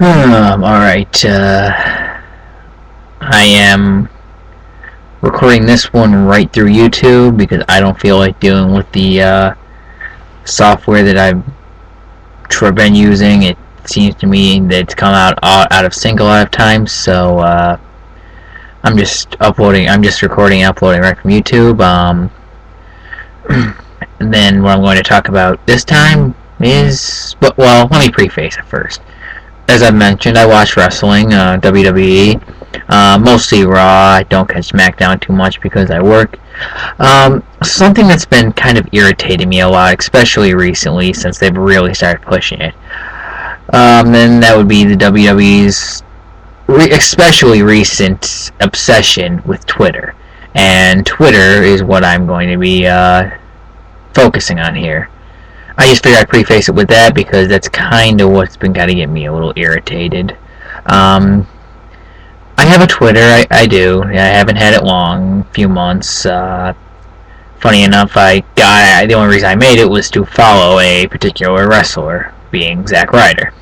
Alright, I am recording this one right through YouTube because I don't feel like dealing with the software that I've been using. It seems to me that it's come out of sync a lot of times, so I'm just recording and uploading right from YouTube. And then what I'm going to talk about this time is, well, let me preface it first. As I've mentioned, I watch wrestling, WWE, mostly Raw. I don't catch SmackDown too much because I work. Something that's been kind of irritating me a lot, especially recently, since they've really started pushing it. And that would be the WWE's especially recent obsession with Twitter. And Twitter is what I'm going to be focusing on here. I just figured I'd preface it with that because that's kind of what's been kind of getting me a little irritated. I have a Twitter, I do. I haven't had it long, a few months. Funny enough, the only reason I made it was to follow a particular wrestler, being Zack Ryder.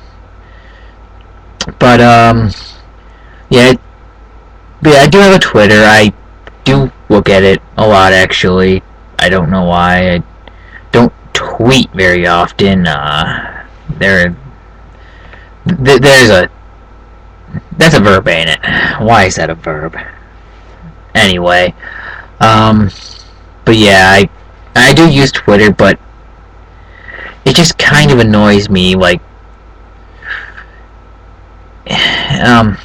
But, yeah, I do have a Twitter. I do look at it a lot, actually. I don't know why. I don't tweet very often. There's that's a verb, ain't it? Why is that a verb? Anyway, but yeah, I do use Twitter, but it just kind of annoys me. Like, how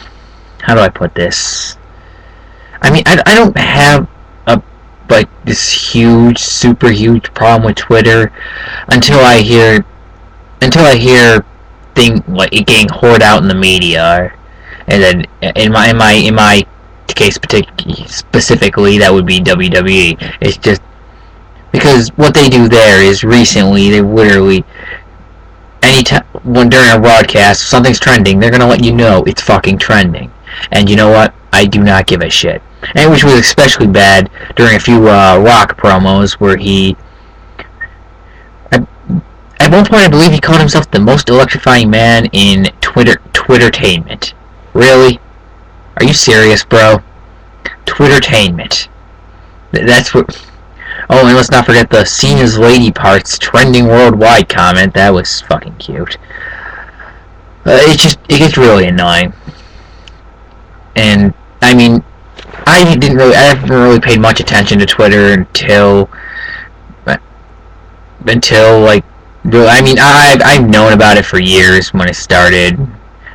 do I put this? I mean, I don't have this huge, super huge problem with Twitter until I hear things like it getting hoarded out in the media, and then in my case specifically, that would be WWE. It's just because what they do there is recently they literally during a broadcast if something's trending, they're gonna let you know it's fucking trending, and you know what? I do not give a shit. And which was especially bad during a few Rock promos where at one point I believe he called himself the most electrifying man in Twittertainment. Really? Are you serious, bro? Twittertainment. That's what... Oh, and let's not forget the Cena's lady parts trending worldwide comment. That was fucking cute. It gets really annoying. And, I mean... I haven't really paid much attention to Twitter until like, I mean, I've known about it for years when it started.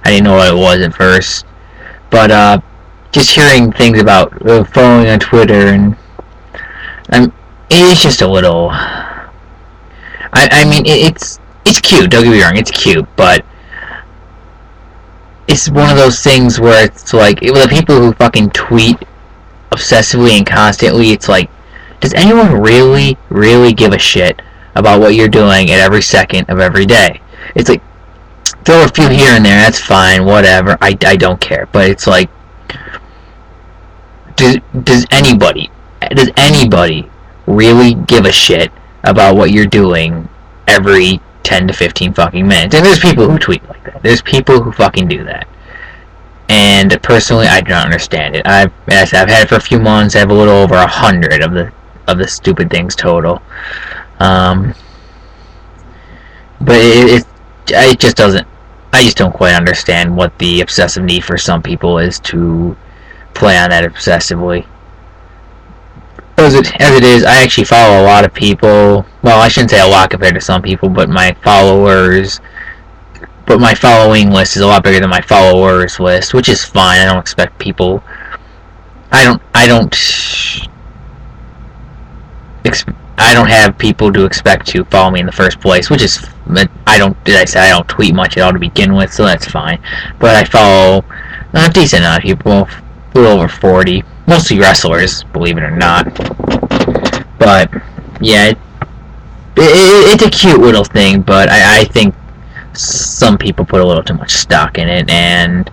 I didn't know what it was at first, but just hearing things about following on Twitter and it's just a little. I mean, it's cute. Don't get me wrong, it's cute, but it's one of those things where it's like the people who fucking tweet obsessively and constantly, it's like, does anyone really give a shit about what you're doing at every second of every day? It's like, throw a few here and there, that's fine, whatever, I don't care, but it's like, does anybody really give a shit about what you're doing every 10 to 15 fucking minutes? And there's people who tweet like that. There's people who fucking do that. And personally, I do not understand it. I've had it for a few months. I have a little over 100 of the stupid things total. But it just doesn't. I just don't quite understand what the obsessive need for some people is to play on that obsessively. As it is, I actually follow a lot of people. Well, I shouldn't say a lot compared to some people, but my following list is a lot bigger than my followers list, which is fine. I don't expect people. I don't have people to expect to follow me in the first place, which is I don't tweet much at all to begin with, so that's fine. But I follow a decent amount of people, a little over 40, mostly wrestlers, believe it or not. But yeah, it's a cute little thing, but I think some people put a little too much stock in it, and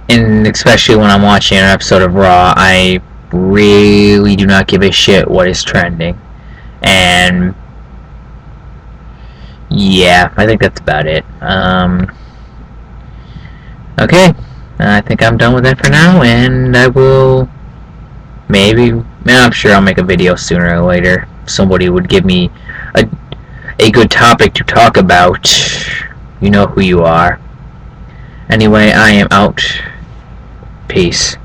especially when I'm watching an episode of Raw, I really do not give a shit what is trending. And yeah, I think that's about it. Okay, I think I'm done with that for now, and I will I'm sure I'll make a video sooner or later. Somebody would give me a good topic to talk about. You know who you are. Anyway, I am out. Peace.